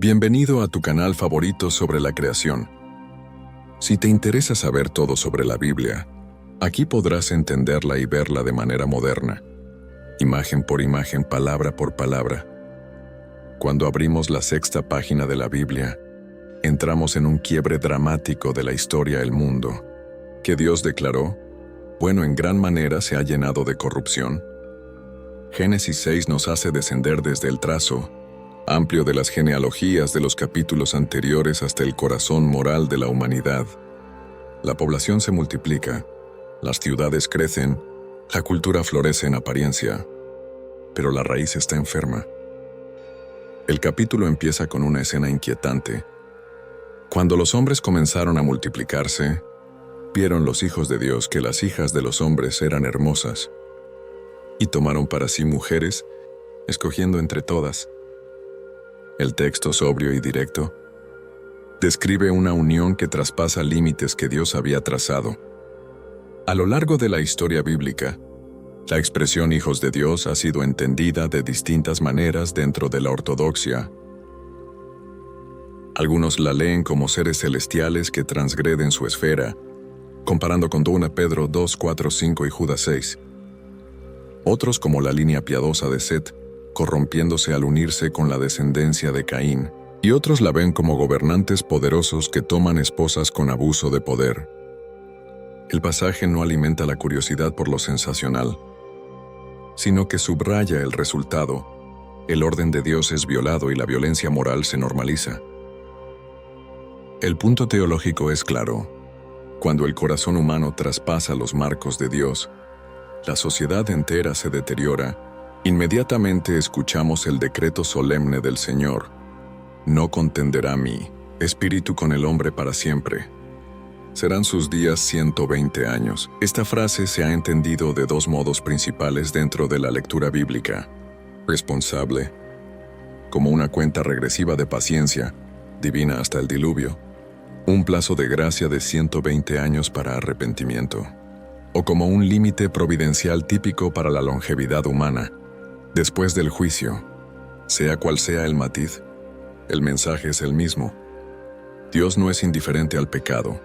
Bienvenido a tu canal favorito sobre la creación. Si te interesa saber todo sobre la Biblia, aquí podrás entenderla y verla de manera moderna, imagen por imagen, palabra por palabra. Cuando abrimos la sexta página de la Biblia, entramos en un quiebre dramático de la historia del mundo, que Dios declaró, bueno, en gran manera se ha llenado de corrupción. Génesis 6 nos hace descender desde el trazo amplio de las genealogías de los capítulos anteriores hasta el corazón moral de la humanidad. La población se multiplica, las ciudades crecen, la cultura florece en apariencia, pero la raíz está enferma. El capítulo empieza con una escena inquietante. Cuando los hombres comenzaron a multiplicarse, vieron los hijos de Dios que las hijas de los hombres eran hermosas, y tomaron para sí mujeres, escogiendo entre todas. El texto sobrio y directo describe una unión que traspasa límites que Dios había trazado. A lo largo de la historia bíblica, la expresión hijos de Dios ha sido entendida de distintas maneras dentro de la ortodoxia. Algunos la leen como seres celestiales que transgreden su esfera, comparando con 2 Pedro 2, 4, 5 y Judas 6. Otros como la línea piadosa de Set, corrompiéndose al unirse con la descendencia de Caín, y otros la ven como gobernantes poderosos que toman esposas con abuso de poder. El pasaje no alimenta la curiosidad por lo sensacional, sino que subraya el resultado. El orden de Dios es violado y la violencia moral se normaliza. El punto teológico es claro. Cuando el corazón humano traspasa los marcos de Dios, la sociedad entera se deteriora. Inmediatamente escuchamos el decreto solemne del Señor: no contenderá mi espíritu con el hombre para siempre. Serán sus días 120 años. Esta frase se ha entendido de dos modos principales dentro de la lectura bíblica. Responsable, como una cuenta regresiva de paciencia divina hasta el diluvio, un plazo de gracia de 120 años para arrepentimiento, o como un límite providencial típico para la longevidad humana. Después del juicio, sea cual sea el matiz, el mensaje es el mismo. Dios no es indiferente al pecado.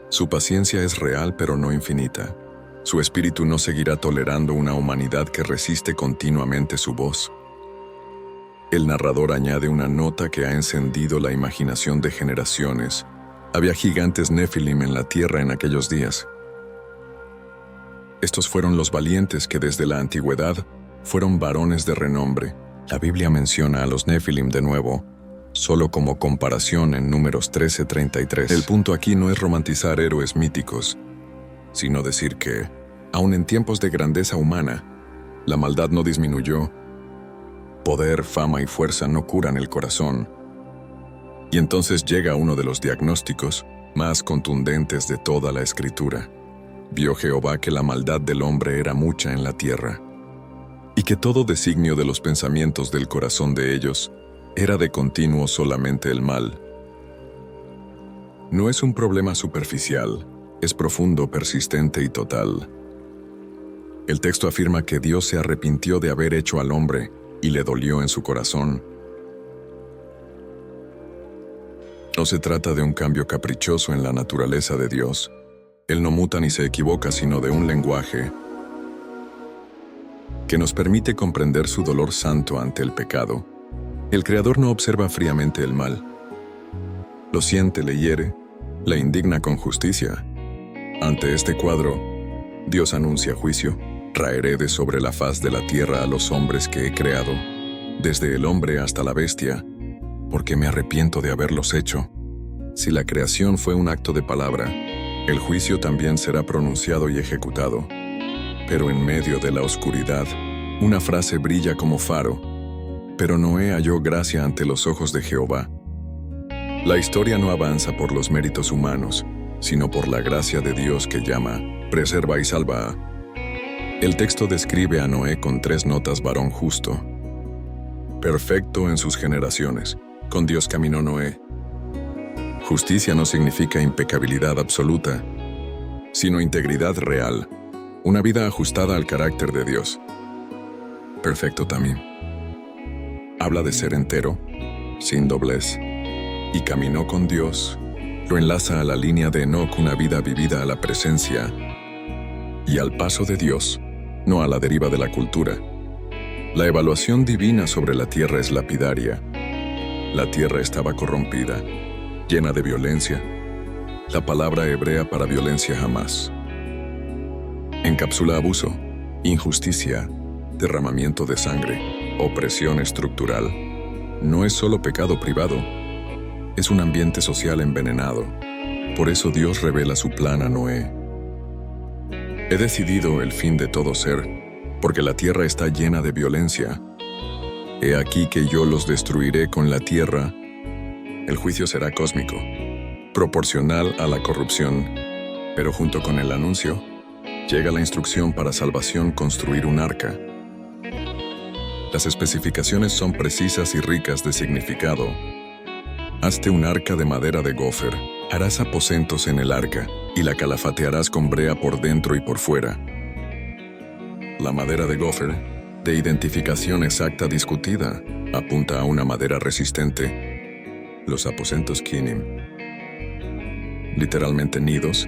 Su paciencia es real pero no infinita. Su espíritu no seguirá tolerando una humanidad que resiste continuamente su voz. El narrador añade una nota que ha encendido la imaginación de generaciones. Había gigantes Nefilim en la tierra en aquellos días. Estos fueron los valientes que desde la antigüedad fueron varones de renombre. La Biblia menciona a los Nefilim de nuevo, solo como comparación en Números 13:33. El punto aquí no es romantizar héroes míticos, sino decir que, aun en tiempos de grandeza humana, la maldad no disminuyó. Poder, fama y fuerza no curan el corazón. Y entonces llega uno de los diagnósticos más contundentes de toda la Escritura. Vio Jehová que la maldad del hombre era mucha en la tierra, y que todo designio de los pensamientos del corazón de ellos era de continuo solamente el mal. No es un problema superficial, es profundo, persistente y total. El texto afirma que Dios se arrepintió de haber hecho al hombre y le dolió en su corazón. No se trata de un cambio caprichoso en la naturaleza de Dios. Él no muta ni se equivoca, sino de un lenguaje que nos permite comprender su dolor santo ante el pecado. El Creador no observa fríamente el mal. Lo siente, le hiere, le indigna con justicia. Ante este cuadro, Dios anuncia juicio. Raeré de sobre la faz de la tierra a los hombres que he creado, desde el hombre hasta la bestia, porque me arrepiento de haberlos hecho. Si la creación fue un acto de palabra, el juicio también será pronunciado y ejecutado. Pero en medio de la oscuridad, una frase brilla como faro. Pero Noé halló gracia ante los ojos de Jehová. La historia no avanza por los méritos humanos, sino por la gracia de Dios que llama, preserva y salva. El texto describe a Noé con 3 notas: varón justo, perfecto en sus generaciones. Con Dios caminó Noé. Justicia no significa impecabilidad absoluta, sino integridad real. Una vida ajustada al carácter de Dios. Perfecto también habla de ser entero, sin doblez, y caminó con Dios, lo enlaza a la línea de Enoc, una vida vivida a la presencia y al paso de Dios, no a la deriva de la cultura. La evaluación divina sobre la tierra es lapidaria. La tierra estaba corrompida, llena de violencia. La palabra hebrea para violencia jamás. Encapsula abuso, injusticia, derramamiento de sangre, opresión estructural. No es solo pecado privado, es un ambiente social envenenado. Por eso Dios revela su plan a Noé. He decidido el fin de todo ser, porque la tierra está llena de violencia. He aquí que yo los destruiré con la tierra. El juicio será cósmico, proporcional a la corrupción, pero junto con el anuncio, llega la instrucción para salvación: construir un arca. Las especificaciones son precisas y ricas de significado. Hazte un arca de madera de gofer, harás aposentos en el arca, y la calafatearás con brea por dentro y por fuera. La madera de gofer, de identificación exacta discutida, apunta a una madera resistente. Los aposentos kinim, literalmente nidos,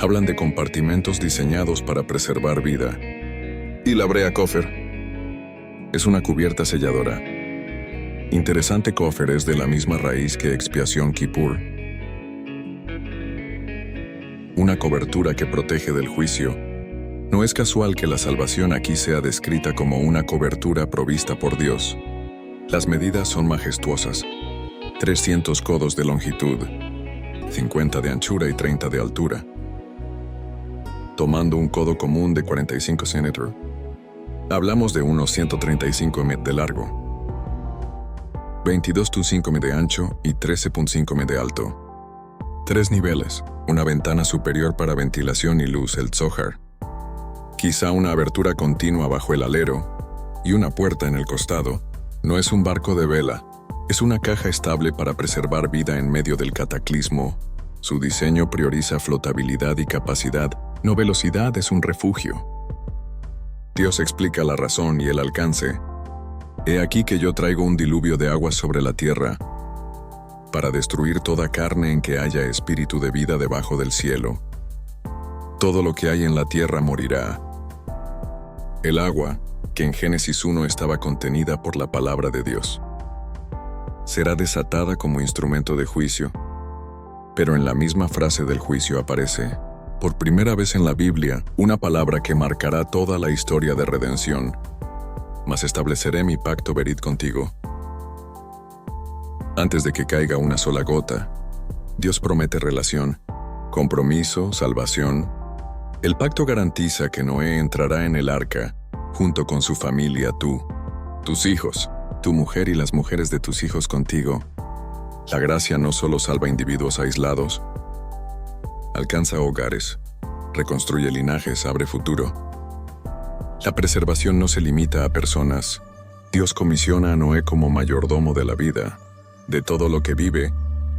hablan de compartimentos diseñados para preservar vida. Y la brea kofer es una cubierta selladora. Interesante, kofer es de la misma raíz que expiación Kippur, una cobertura que protege del juicio. No es casual que la salvación aquí sea descrita como una cobertura provista por Dios. Las medidas son majestuosas: 300 codos de longitud, 50 de anchura y 30 de altura. Tomando un codo común de 45 centímetros, hablamos de unos 135 metros de largo, 22.5 m de ancho y 13.5 m de alto. 3 niveles, una ventana superior para ventilación y luz, el Zohar, quizá una abertura continua bajo el alero y una puerta en el costado. No es un barco de vela, es una caja estable para preservar vida en medio del cataclismo. Su diseño prioriza flotabilidad y capacidad, no velocidad. Es un refugio. Dios explica la razón y el alcance. He aquí que yo traigo un diluvio de aguas sobre la tierra, para destruir toda carne en que haya espíritu de vida debajo del cielo. Todo lo que hay en la tierra morirá. El agua, que en Génesis 1 estaba contenida por la palabra de Dios, será desatada como instrumento de juicio. Pero en la misma frase del juicio aparece, por primera vez en la Biblia, una palabra que marcará toda la historia de redención. Mas estableceré mi pacto verid contigo. Antes de que caiga una sola gota, Dios promete relación, compromiso, salvación. El pacto garantiza que Noé entrará en el arca, junto con su familia, tú, tus hijos, tu mujer y las mujeres de tus hijos contigo. La gracia no solo salva individuos aislados, alcanza hogares, reconstruye linajes, abre futuro. La preservación no se limita a personas. Dios comisiona a Noé como mayordomo de la vida, de todo lo que vive,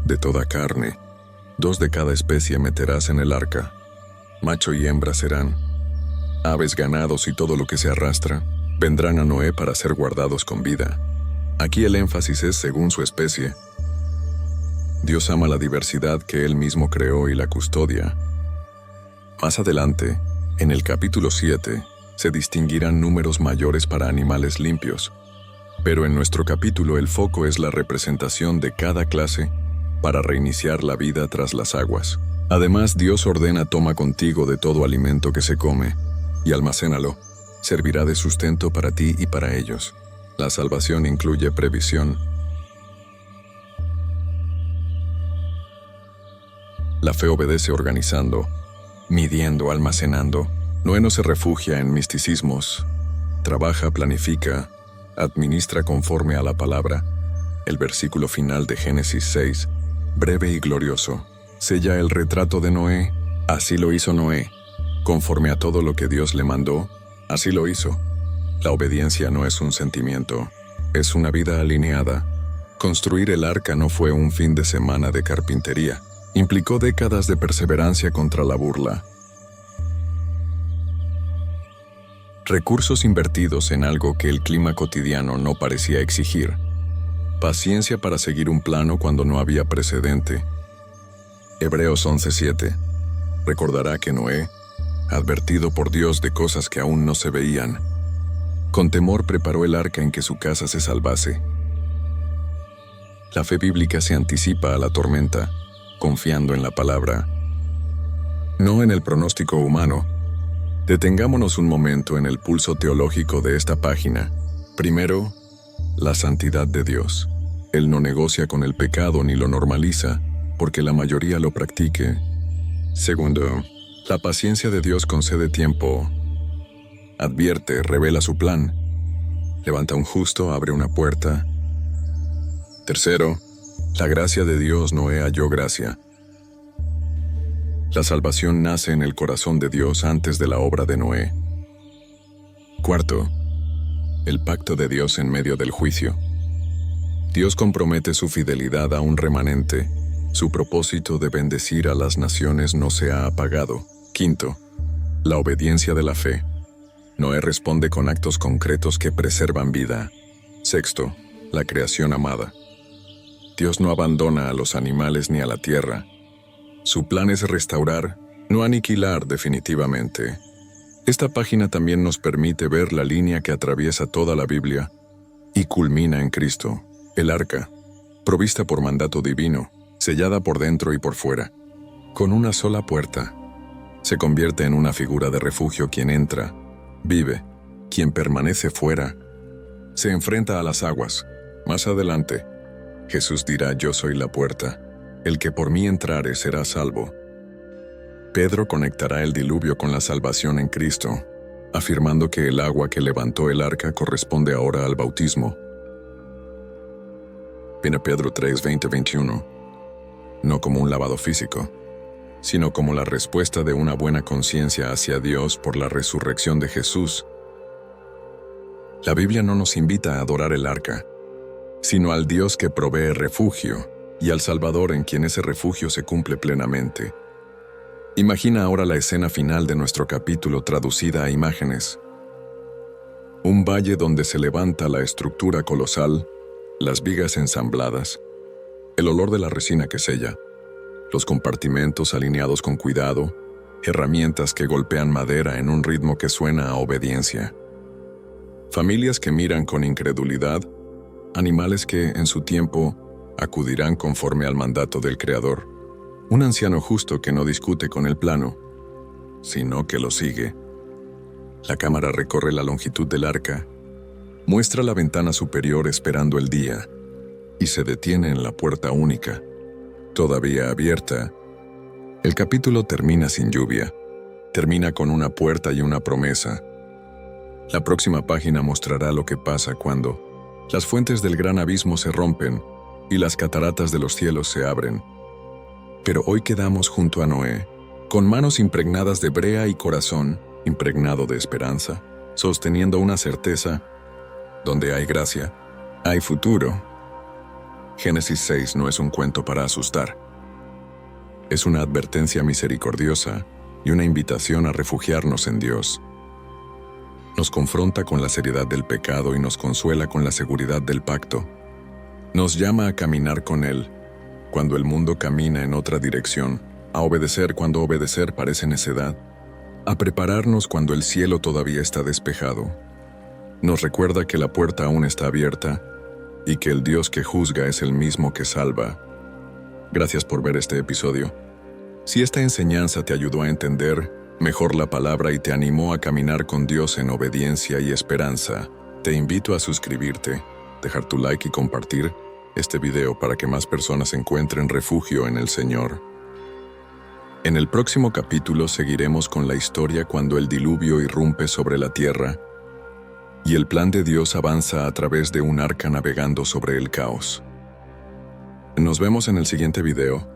de toda carne. 2 de cada especie meterás en el arca. Macho y hembra serán. Aves, ganados y todo lo que se arrastra, vendrán a Noé para ser guardados con vida. Aquí el énfasis es según su especie. Dios ama la diversidad que Él mismo creó y la custodia. Más adelante, en el capítulo 7, se distinguirán números mayores para animales limpios. Pero en nuestro capítulo el foco es la representación de cada clase para reiniciar la vida tras las aguas. Además, Dios ordena: toma contigo de todo alimento que se come y almacénalo. Servirá de sustento para ti y para ellos. La salvación incluye previsión. La fe obedece organizando, midiendo, almacenando. Noé no se refugia en misticismos. Trabaja, planifica, administra conforme a la palabra. El versículo final de Génesis 6, breve y glorioso, sella el retrato de Noé. Así lo hizo Noé. Conforme a todo lo que Dios le mandó, así lo hizo. La obediencia no es un sentimiento, es una vida alineada. Construir el arca no fue un fin de semana de carpintería. Implicó décadas de perseverancia contra la burla. Recursos invertidos en algo que el clima cotidiano no parecía exigir. Paciencia para seguir un plano cuando no había precedente. Hebreos 11:7. Recordará que Noé, advertido por Dios de cosas que aún no se veían, con temor preparó el arca en que su casa se salvase. La fe bíblica se anticipa a la tormenta, confiando en la palabra, no en el pronóstico humano. Detengámonos un momento en el pulso teológico de esta página. Primero, la santidad de Dios. Él no negocia con el pecado ni lo normaliza, porque la mayoría lo practique. Segundo, la paciencia de Dios concede tiempo. Advierte, revela su plan. Levanta un justo, abre una puerta. Tercero, la gracia de Dios. Noé halló gracia. La salvación nace en el corazón de Dios antes de la obra de Noé. Cuarto, el pacto de Dios en medio del juicio. Dios compromete su fidelidad a un remanente. Su propósito de bendecir a las naciones no se ha apagado. Quinto, la obediencia de la fe. Noé responde con actos concretos que preservan vida. Sexto, la creación amada. Dios no abandona a los animales ni a la tierra. Su plan es restaurar, no aniquilar definitivamente. Esta página también nos permite ver la línea que atraviesa toda la Biblia y culmina en Cristo, el arca, provista por mandato divino, sellada por dentro y por fuera, con una sola puerta. Se convierte en una figura de refugio. Quien entra, vive. Quien permanece fuera, se enfrenta a las aguas. Más adelante, Jesús dirá: yo soy la puerta. El que por mí entrare será salvo. Pedro conectará el diluvio con la salvación en Cristo, afirmando que el agua que levantó el arca corresponde ahora al bautismo. 1 Pedro 3, 20-21. No como un lavado físico, sino como la respuesta de una buena conciencia hacia Dios por la resurrección de Jesús. La Biblia no nos invita a adorar el arca, sino al Dios que provee refugio y al Salvador en quien ese refugio se cumple plenamente. Imagina ahora la escena final de nuestro capítulo traducida a imágenes. Un valle donde se levanta la estructura colosal, las vigas ensambladas, el olor de la resina que sella, los compartimentos alineados con cuidado, herramientas que golpean madera en un ritmo que suena a obediencia. Familias que miran con incredulidad, animales que, en su tiempo, acudirán conforme al mandato del Creador. Un anciano justo que no discute con el plano, sino que lo sigue. La cámara recorre la longitud del arca, muestra la ventana superior esperando el día, y se detiene en la puerta única, todavía abierta. El capítulo termina sin lluvia, termina con una puerta y una promesa. La próxima página mostrará lo que pasa cuando las fuentes del gran abismo se rompen y las cataratas de los cielos se abren. Pero hoy quedamos junto a Noé, con manos impregnadas de brea y corazón impregnado de esperanza, sosteniendo una certeza: donde hay gracia, hay futuro. Génesis 6 no es un cuento para asustar. Es una advertencia misericordiosa y una invitación a refugiarnos en Dios. Nos confronta con la seriedad del pecado y nos consuela con la seguridad del pacto. Nos llama a caminar con Él cuando el mundo camina en otra dirección, a obedecer cuando obedecer parece necedad, a prepararnos cuando el cielo todavía está despejado. Nos recuerda que la puerta aún está abierta y que el Dios que juzga es el mismo que salva. Gracias por ver este episodio. Si esta enseñanza te ayudó a entender mejor la palabra y te animó a caminar con Dios en obediencia y esperanza, te invito a suscribirte, dejar tu like y compartir este video para que más personas encuentren refugio en el Señor. En el próximo capítulo seguiremos con la historia cuando el diluvio irrumpe sobre la tierra y el plan de Dios avanza a través de un arca navegando sobre el caos. Nos vemos en el siguiente video.